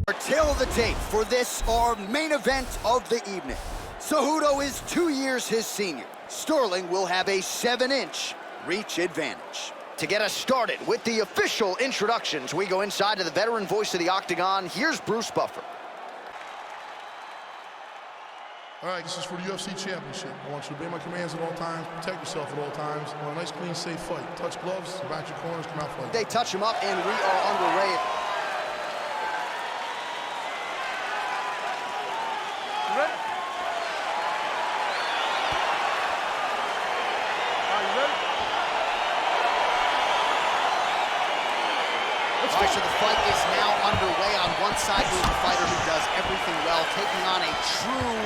Our tail of the tape for this, our main event of the evening. Cejudo is 2 years his senior. Sterling will have a 7-inch reach advantage. To get us started with the official introductions, we go inside to the veteran voice of the Octagon. Here's Bruce Buffer. All right, this is for the UFC Championship. I want you to obey my commands at all times, protect yourself at all times. I want a nice, clean, safe fight. Touch gloves, back your corners, come out fighting. They touch him up, and we are underway. Ready? Are you ready? All right, so the fight is now underway. On one side, we have a fighter who does everything well, taking on a true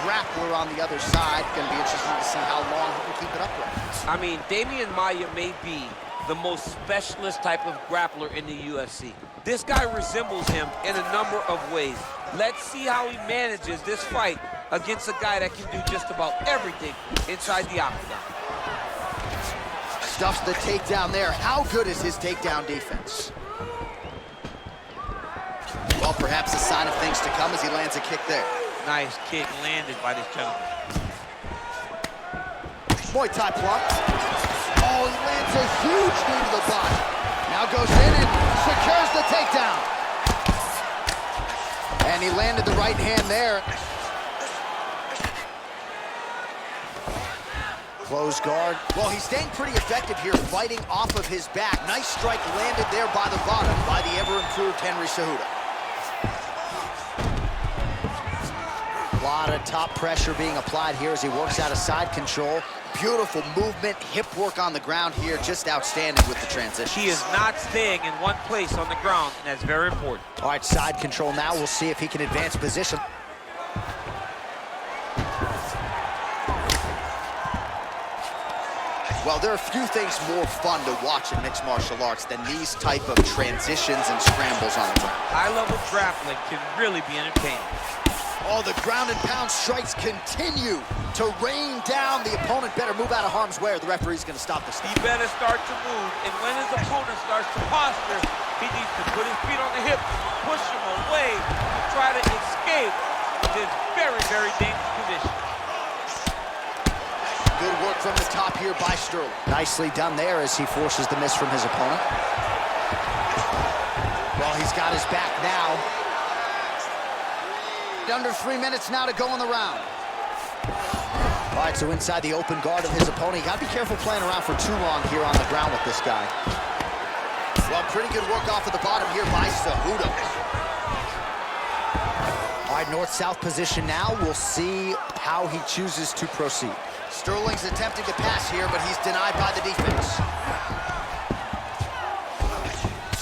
grappler on the other side. Going to be interesting to see how long he can keep it upright. I mean, Damian Maia may be the most specialist type of grappler in the UFC. This guy resembles him in a number of ways. Let's see how he manages this fight against a guy that can do just about everything inside the octagon. Stuffs the takedown there. How good is his takedown defense? Well, perhaps a sign of things to come as he lands a kick there. Nice kick landed by this gentleman. Muay Thai plump. Oh, he lands a huge knee to the body. Now goes in and secures the takedown. And he landed the right hand there. Close guard. Well, he's staying pretty effective here, fighting off of his back. Nice strike landed there by the bottom by the ever-improved Henry Cejudo. A lot of top pressure being applied here as he works out of side control. Beautiful movement, hip work on the ground here, just outstanding with the transition. He is not staying in one place on the ground, and that's very important. All right, side control now. We'll see if he can advance position. Well, there are few things more fun to watch in mixed martial arts than these type of transitions and scrambles on the ground. High-level grappling can really be entertaining. Oh, the ground and pound strikes continue to rain down. The opponent better move out of harm's way or the referee's going to stop the He step. better start to move, and when his opponent starts to posture, he needs to put his feet on the hips, push him away, try to escape this very, very dangerous position. Good work from the top here by Sterling. Nicely done there as he forces the miss from his opponent. Well, he's got his back now. Under 3 minutes now to go in the round. All right, so inside the open guard of his opponent. You got to be careful playing around for too long here on the ground with this guy. Well, pretty good work off of the bottom here by Cejudo. All right, north-south position now. We'll see how he chooses to proceed. Sterling's attempting to pass here, but he's denied by the defense.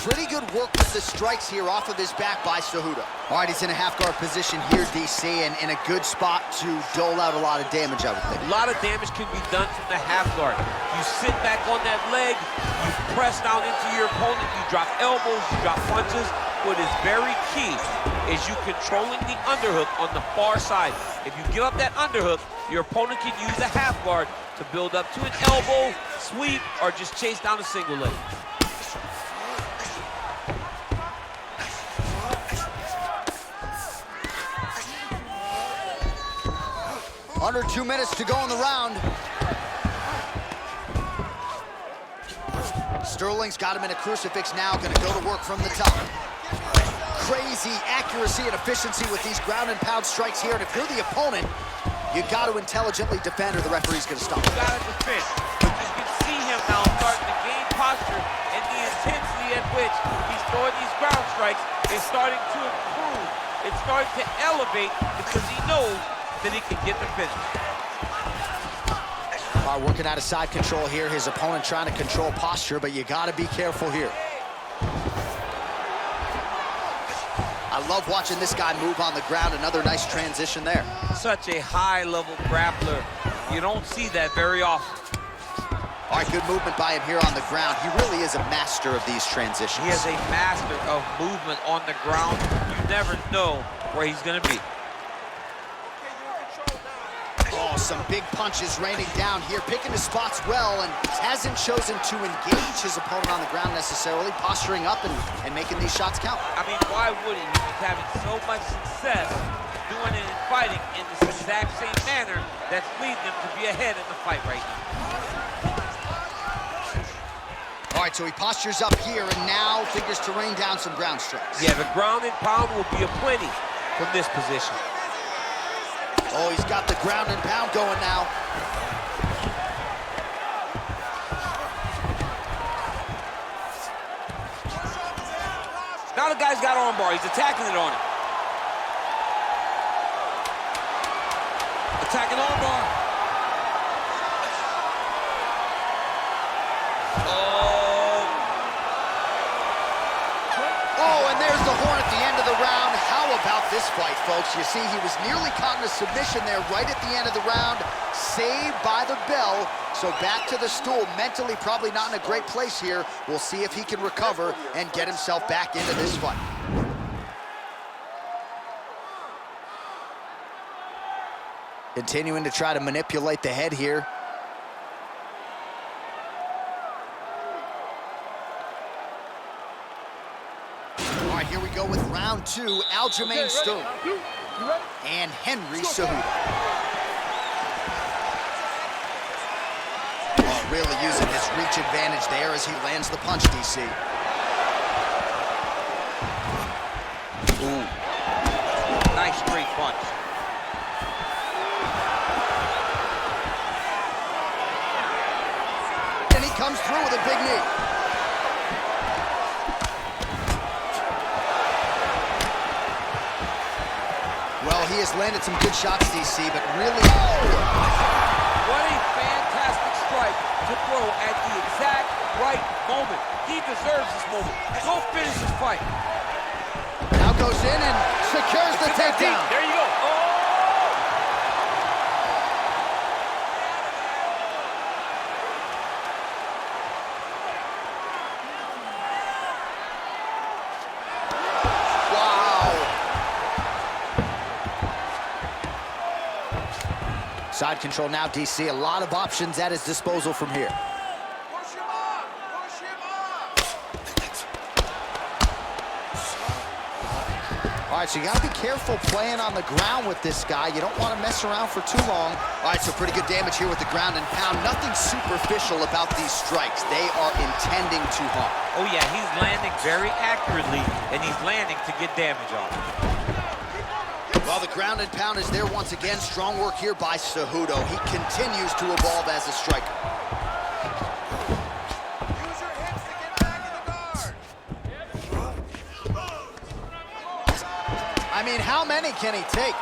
Pretty good work with the strikes here off of his back by Cejudo. All right, he's in a half-guard position here, DC, and in a good spot to dole out a lot of damage, I would think. A lot of damage can be done from the half guard. You sit back on that leg, you press down into your opponent, you drop elbows, you drop punches. What is very key is you controlling the underhook on the far side. If you give up that underhook, your opponent can use the half guard to build up to an elbow, sweep, or just chase down a single leg. Under 2 minutes to go in the round. Sterling's got him in a crucifix now, gonna go to work from the top. Crazy accuracy and efficiency with these ground and pound strikes here, and if you're the opponent, you got to intelligently defend or the referee's gonna stop. You gotta defend, but you can see him now starting to gain posture, and the intensity at which he's throwing these ground strikes is starting to improve. It's starting to elevate because he knows that he can get the finish. Working out of side control here. His opponent trying to control posture, but you got to be careful here. I love watching this guy move on the ground. Another nice transition there. Such a high-level grappler. You don't see that very often. All right, good movement by him here on the ground. He really is a master of these transitions. He is a master of movement on the ground. You never know where he's going to be. Oh, Some big punches raining down here, picking his spots well, and hasn't chosen to engage his opponent on the ground necessarily, posturing up and making these shots count. I mean, why would he? He's having so much success doing it and fighting in the exact same manner that's leading him to be ahead in the fight right now. All right, so he postures up here and now figures to rain down some ground strikes. Yeah, the ground and pound will be aplenty from this position. Oh, he's got the ground and pound going now. Now the guy's got armbar. He's attacking it on him. Attacking armbar. Oh, and there's the horn at the end of the round. How about this fight, folks? You see, he was nearly caught in a submission there right at the end of the round. Saved by the bell. So back to the stool. Mentally probably not in a great place here. We'll see if he can recover and get himself back into this fight. Continuing to try to manipulate the head here. All right, here we go with round two. Aljamain Sterling and Henry Cejudo. Oh, really using his reach advantage there as he lands the punch, DC. Ooh. Nice straight punch. And he comes through with a big knee. Well, he has landed some good shots, DC, but really... What a fantastic strike to throw at the exact right moment. He deserves this moment. Go finish this fight. Now goes in and secures the takedown. There you go. Oh! Side control now, DC. A lot of options at his disposal from here. Push him up! Push him up! All right, so you got to be careful playing on the ground with this guy. You don't want to mess around for too long. All right, so pretty good damage here with the ground and pound. Nothing superficial about these strikes. They are intending to harm. Oh, yeah, he's landing very accurately, and he's landing to get damage on him. Well, the ground and pound is there once again. Strong work here by Cejudo. He continues to evolve as a striker. Use your hips to get back in the guard! I mean, how many can he take?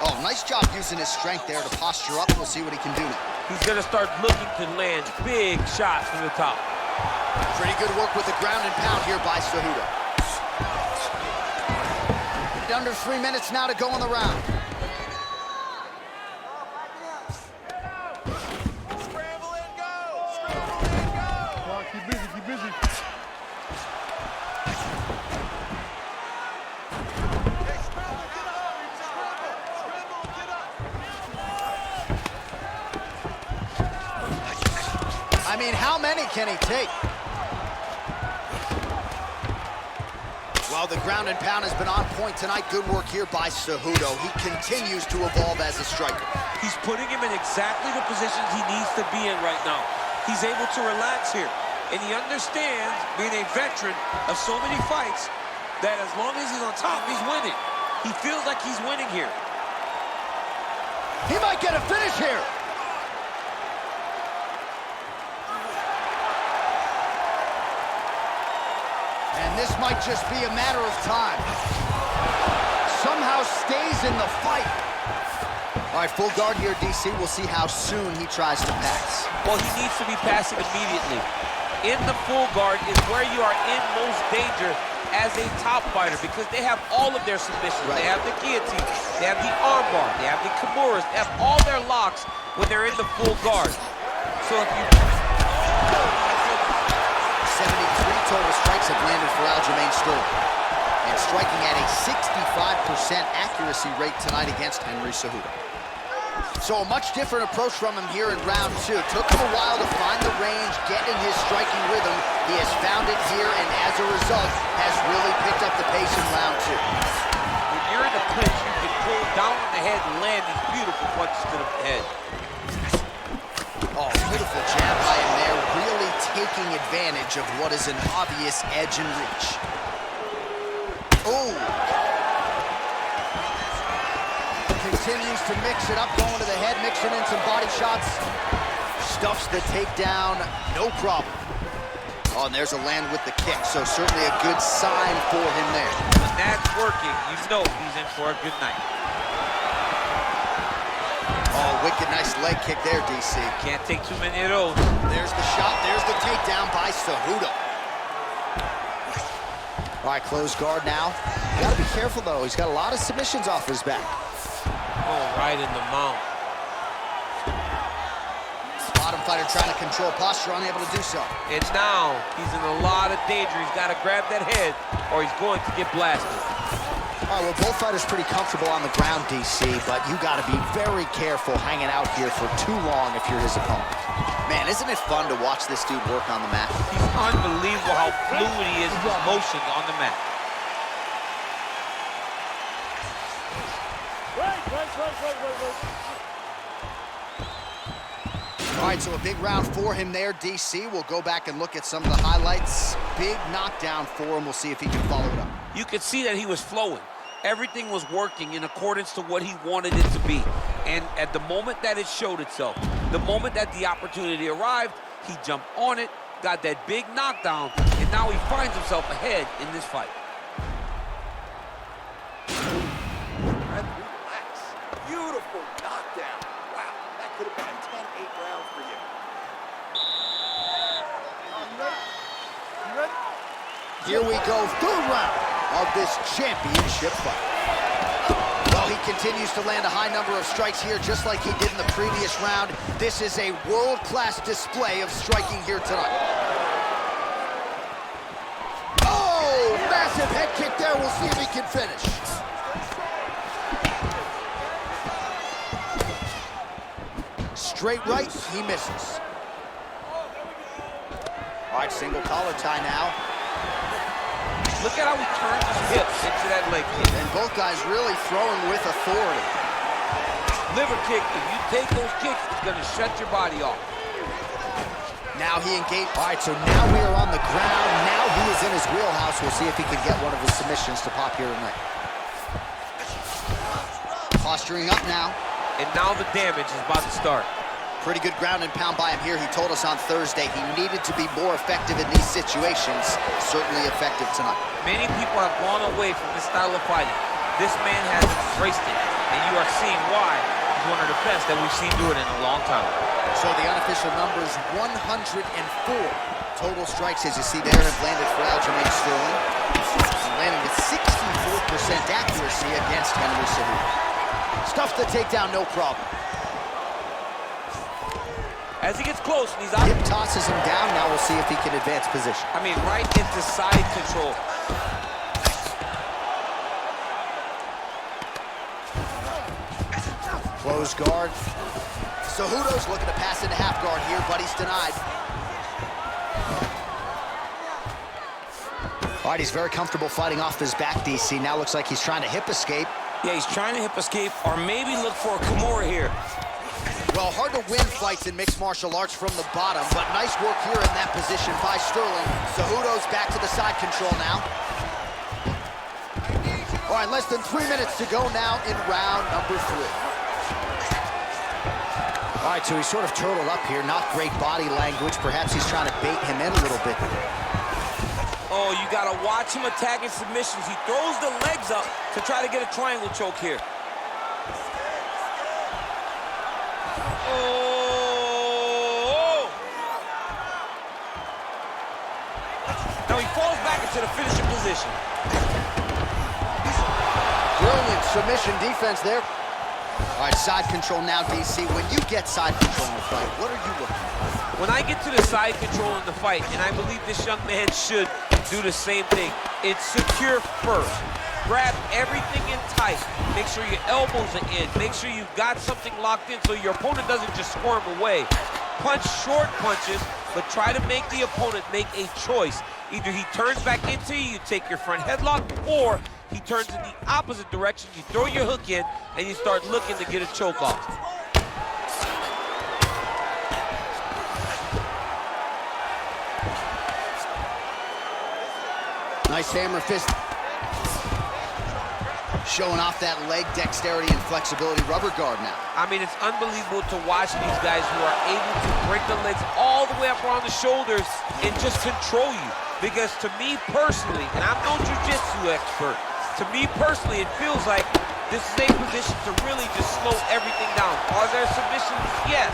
Oh, nice job using his strength there to posture up. We'll see what he can do now. He's going to start looking to land big shots from the top. Pretty good work with the ground and pound here by Cejudo. Under 3 minutes now to go in the round. Scramble and go! Scramble and go! Come on, keep busy, keep busy. Hey, scramble, get up! Scramble! Scramble, get up! I mean, how many can he take? Well, the ground and pound has been on point tonight. Good work here by Cejudo. He continues to evolve as a striker. He's putting him in exactly the positions he needs to be in right now. He's able to relax here. And he understands, being a veteran of so many fights, that as long as he's on top, he's winning. He feels like he's winning here. He might get a finish here. And this might just be a matter of time. Somehow stays in the fight. All right, full guard here, DC. We'll see how soon he tries to pass. Well, he needs to be passing immediately. In the full guard is where you are in most danger as a top fighter because they have all of their submissions. Right. They have the guillotine, they have the armbar, they have the kimuras, they have all their locks when they're in the full guard. So if you... 73 total strikes have landed landed for Aljamain Sterling. And striking at a 65% accuracy rate tonight against Henry Cejudo. So a much different approach from him here in round 2. Took him a while to find the range, get in his striking rhythm. He has found it here, and as a result, has really picked up the pace in round 2. When you're in a clinch, you can pull down on the head and land these beautiful punches to the head. Oh, beautiful jab by him there, really taking advantage of what is an obvious edge and reach. Oh! Continues to mix it up, going to the head, mixing in some body shots. Stuffs the takedown, no problem. Oh, and there's a land with the kick, so certainly a good sign for him there. When that's working, you know he's in for a good night. Oh, wicked nice leg kick there, DC. Can't take too many of those. There's the shot, there's the takedown by Cejudo. All right, closed guard now. You gotta be careful, though. He's got a lot of submissions off his back. Oh, right in the mount. Bottom fighter trying to control posture, unable to do so. And now, he's in a lot of danger. He's got to grab that head, or he's going to get blasted. All right, well, both fighters pretty comfortable on the ground, DC, but you got to be very careful hanging out here for too long if you're his opponent. Man, isn't it fun to watch this dude work on the mat? He's unbelievable how fluid he is with motion on the mat. All right, so a big round for him there, DC. We'll go back and look at some of the highlights. Big knockdown for him. We'll see if he can follow it up. You could see that he was flowing. Everything was working in accordance to what he wanted it to be. And at the moment that it showed itself, the moment that the opportunity arrived, he jumped on it, got that big knockdown, and now he finds himself ahead in this fight. Relax. Beautiful knockdown. Wow, that could have been a 10-8 round for you. You ready? Here we go, third round of this championship fight. Well, he continues to land a high number of strikes here, just like he did in the previous round. This is a world-class display of striking here tonight. Oh, massive head kick there. We'll see if he can finish. Straight right, he misses. All right, single collar tie now. Look at how he turns his hips into that leg kick. And both guys really throwing with authority. Liver kick, if you take those kicks, it's gonna shut your body off. Now he engaged. All right, so now we are on the ground. Now he is in his wheelhouse. We'll see if he can get one of his submissions to pop here tonight. Posturing up now. And now the damage is about to start. Pretty good ground and pound by him here. He told us on Thursday he needed to be more effective in these situations. Certainly effective tonight. Many people have gone away from this style of fighting. This man has embraced it, and you are seeing why he's one of the best that we've seen do it in a long time. So the unofficial numbers, 104 total strikes, as you see there, have landed for Aljamain Sterling. And landing with 64% accuracy against Henry Cejudo. Stuffs the takedown, no problem. As he gets close, and he's out. Hip tosses him down. Now we'll see if he can advance position. I mean, right into side control. Close guard. Cejudo's looking to pass into half guard here, but he's denied. All right, he's very comfortable fighting off his back, DC. Now looks like he's trying to hip escape. Yeah, he's trying to hip escape or maybe look for a Kimura here. Well, hard to win fights in mixed martial arts from the bottom, but nice work here in that position by Sterling. Cejudo's back to the side control now. All right, less than 3 minutes to go now in round number 3. All right, so he's sort of turtled up here. Not great body language. Perhaps he's trying to bait him in a little bit. Oh, you gotta watch him attacking submissions. He throws the legs up to try to get a triangle choke here. Oh! Now he falls back into the finishing position. Brilliant submission defense there. All right, side control now, DC. When you get side control in the fight, what are you looking for? When I get to the side control in the fight, and I believe this young man should do the same thing. It's secure first. Grab everything in tight. Make sure your elbows are in. Make sure you've got something locked in so your opponent doesn't just squirm away. Punch short punches, but try to make the opponent make a choice. Either he turns back into you, you take your front headlock, or he turns in the opposite direction, you throw your hook in, and you start looking to get a choke off. Nice hammer fist. Showing off that leg dexterity and flexibility. Rubber guard now. I mean, it's unbelievable to watch these guys who are able to break the legs all the way up around the shoulders and just control you. Because to me personally, and I'm no jiu-jitsu expert, to me personally, it feels like this is a position to really just slow everything down. Are there submissions? Yes.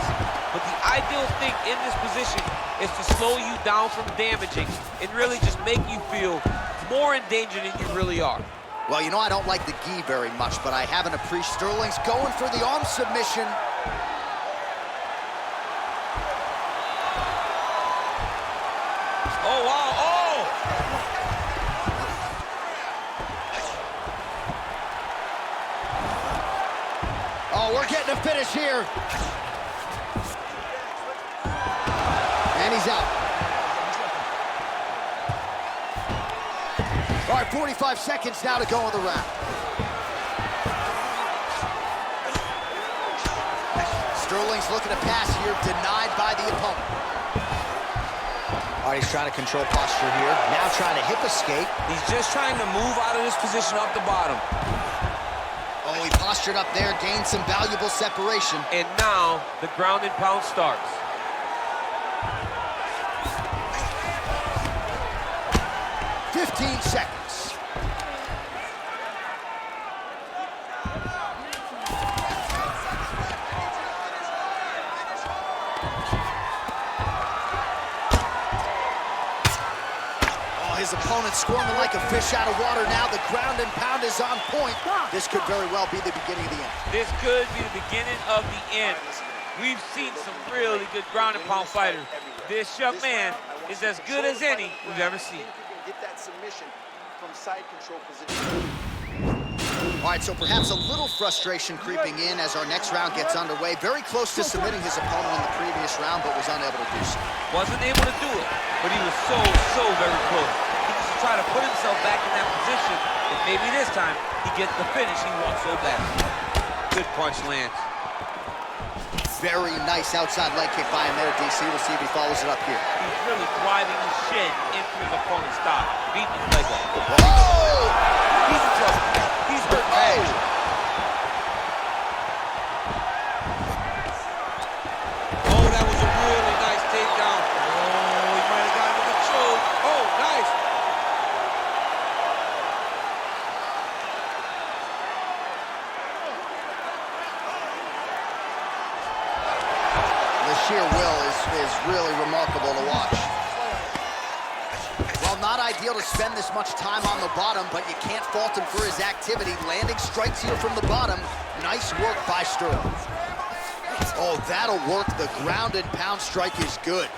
But the ideal thing in this position is to slow you down from damaging and really just make you feel more in danger than you really are. Well, you know, I don't like the gi very much, but I haven't appreciated Sterling's going for the arm submission. Oh, wow, oh! Oh, we're getting a finish here. And he's out. All right, 45 seconds now to go in the round. Sterling's looking to pass here, denied by the opponent. All right, he's trying to control posture here. Now trying to hip escape. He's just trying to move out of this position off the bottom. Oh, he postured up there, gained some valuable separation. And now the ground and pound starts. Seconds. Oh, his opponent's squirming like a fish out of water now. The ground and pound is on point. This could very well be the beginning of the end. This could be the beginning of the end. We've seen some really good ground and pound fighters. This young man is as good as any we've ever seen. Get that submission from side control position. All right, so perhaps a little frustration creeping in as our next round gets underway. Very close to submitting his opponent in the previous round, but was unable to do so. Wasn't able to do it, but he was so very close. He needs to try to put himself back in that position, and maybe this time he gets the finish he wants so bad. Good punch lands. Very nice outside leg kick by him there, DC. We'll see if he follows it up here. He's really driving his shin into his opponent's thigh, beating his leg up. Oh! He's in trouble. He's hurt bad. Oh, that was a really nice takedown. Oh, he might have gotten with a choke. Oh, nice. The sheer will is really remarkable to watch. Well, not ideal to spend this much time on the bottom, but you can't fault him for his activity. Landing strikes here from the bottom. Nice work by Sterling. Oh, that'll work. The ground and pound strike is good.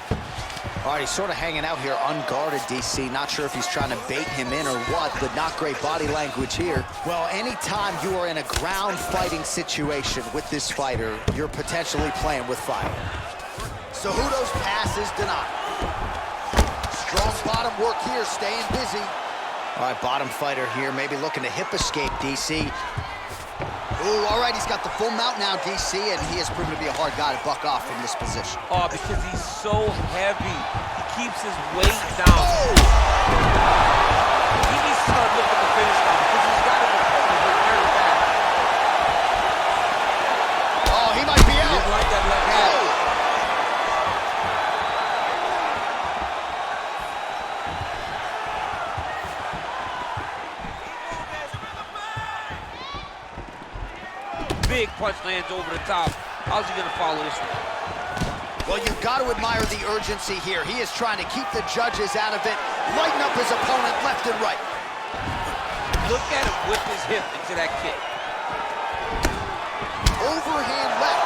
All right, he's sort of hanging out here unguarded, DC. Not sure if he's trying to bait him in or what, but not great body language here. Well, anytime you are in a ground fighting situation with this fighter, you're potentially playing with fire. Cejudo's pass is denied. Strong bottom work here, staying busy. All right, bottom fighter here, maybe looking to hip escape, DC. Ooh, all right, he's got the full mount now, DC, and he has proven to be a hard guy to buck off from this position. Oh, because he's so heavy. He keeps his weight down. Oh! He needs to start looking to finish now because he's got him very bad. Oh, he might be out. Didn't like that left hand. Oh. Big punch lands over the top. How's he gonna follow this one? Well, you've got to admire the urgency here. He is trying to keep the judges out of it, lighten up his opponent left and right. Look at him whip his hip into that kick. Overhand left.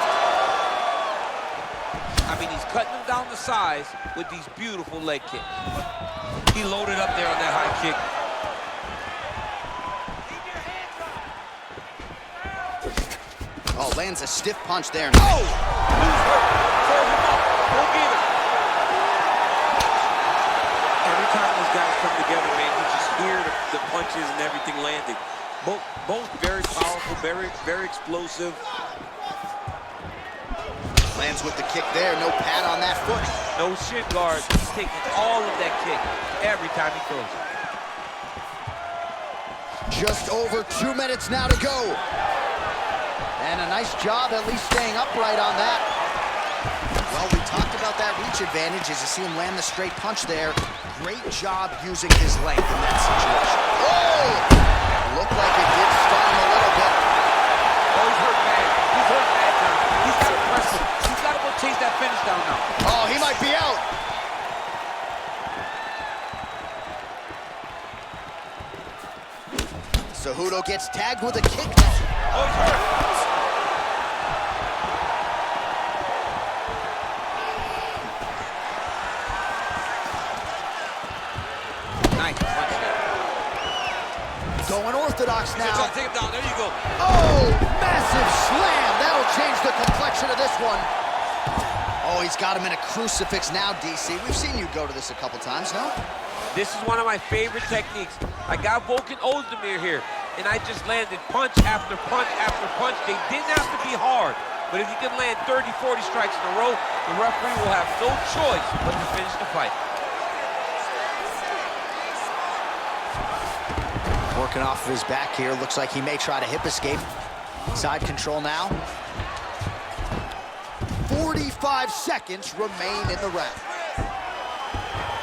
I mean, he's cutting him down to size with these beautiful leg kicks. He loaded up there on that high kick. Oh, lands a stiff punch there. Oh! Serve him up. Go get him. Every time these guys come together, man, you just hear the punches and everything landing. Both very powerful, very explosive. Lands with the kick there. No pad on that foot. No shin guard. He's taking all of that kick every time he throws it. Just over 2 minutes now to go. And a nice job at least staying upright on that. Well, we talked about that reach advantage as you see him land the straight punch there. Great job using his length in that situation. Oh! Looked like it did stun him a little bit. Oh, he's hurt bad. He's hurt bad now. He's got to press him. He's got to go chase that finish down now. Oh, he might be out. Cejudo gets tagged with a kick. Oh, he's hurt. Nice punch there. Going orthodox now. Take him down. There you go. Oh, massive slam. That'll change the complexion of this one. Oh, he's got him in a crucifix now, DC. We've seen you go to this a couple times, no? This is one of my favorite techniques. I got Volkan Ozdemir here, and I just landed punch after punch after punch. They didn't have to be hard, but if you can land 30, 40 strikes in a row, the referee will have no choice but to finish the fight. Working off of his back here. Looks like he may try to hip escape. Side control now. 45 seconds remain in the round.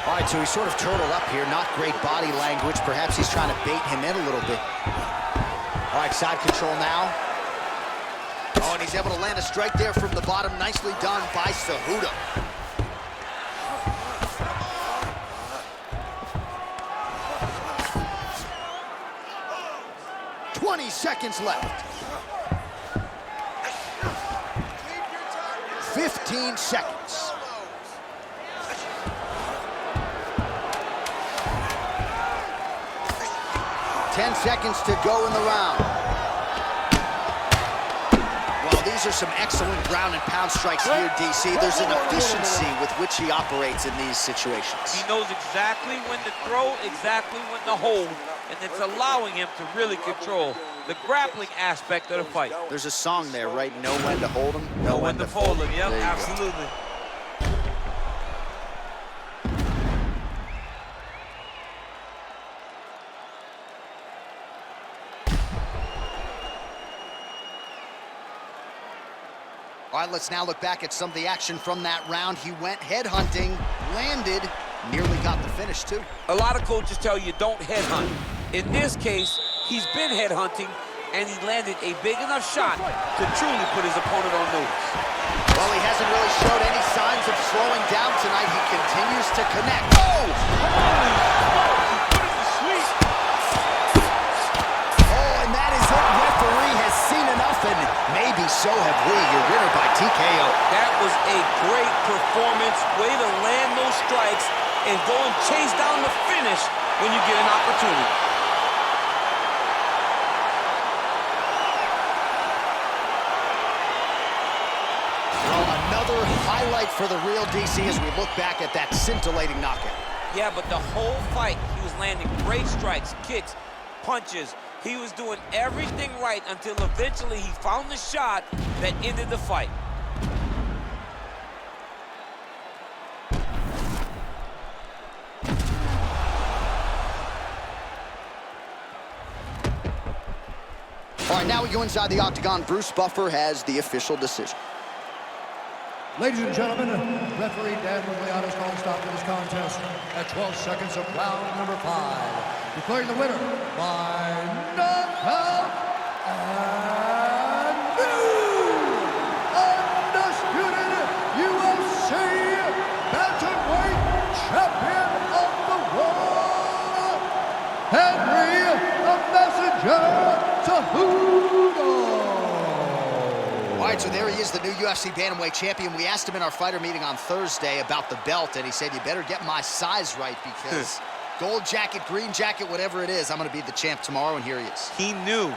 All right, so he's sort of turtled up here. Not great body language. Perhaps he's trying to bait him in a little bit. All right, side control now. Oh, and he's able to land a strike there from the bottom. Nicely done by Cejudo. Seconds left. 15 seconds. Ten seconds to go in the round. Well, these are some excellent ground and pound strikes here, DC. There's an efficiency with which he operates in these situations. He knows exactly when to throw, exactly when to hold, and it's allowing him to really control the grappling aspect of the fight. There's a song there, right? Know when to hold him, know when to fold him. Yep, absolutely. All right, let's now look back at some of the action from that round. He went headhunting, landed, nearly got the finish, too. A lot of coaches tell you don't headhunt. In this case, he's been headhunting, and he landed a big enough shot to truly put his opponent on notice. Well, he hasn't really showed any signs of slowing down tonight. He continues to connect. Oh! Holy smokes, he put it to sleep. Oh, and that is it. Referee has seen enough, and maybe so have we. Your winner by TKO. That was a great performance. Way to land those strikes and go and chase down the finish when you get an opportunity. Another highlight for the real DC as we look back at that scintillating knockout. Yeah, but the whole fight, he was landing great strikes, kicks, punches. He was doing everything right until eventually he found the shot that ended the fight. All right, now we go inside the octagon. Bruce Buffer has the official decision. Ladies and gentlemen, referee Dan Rugliano's calling stop to this contest at 12 seconds of round number 5. Declaring the winner by knockout and new undisputed UFC bantamweight champion of the world, Henry the Messenger Cejudo. All right, so there he is, the new UFC Bantamweight champion. We asked him in our fighter meeting on Thursday about the belt, and he said, you better get my size right because gold jacket, green jacket, whatever it is, I'm going to be the champ tomorrow, and here he is. He knew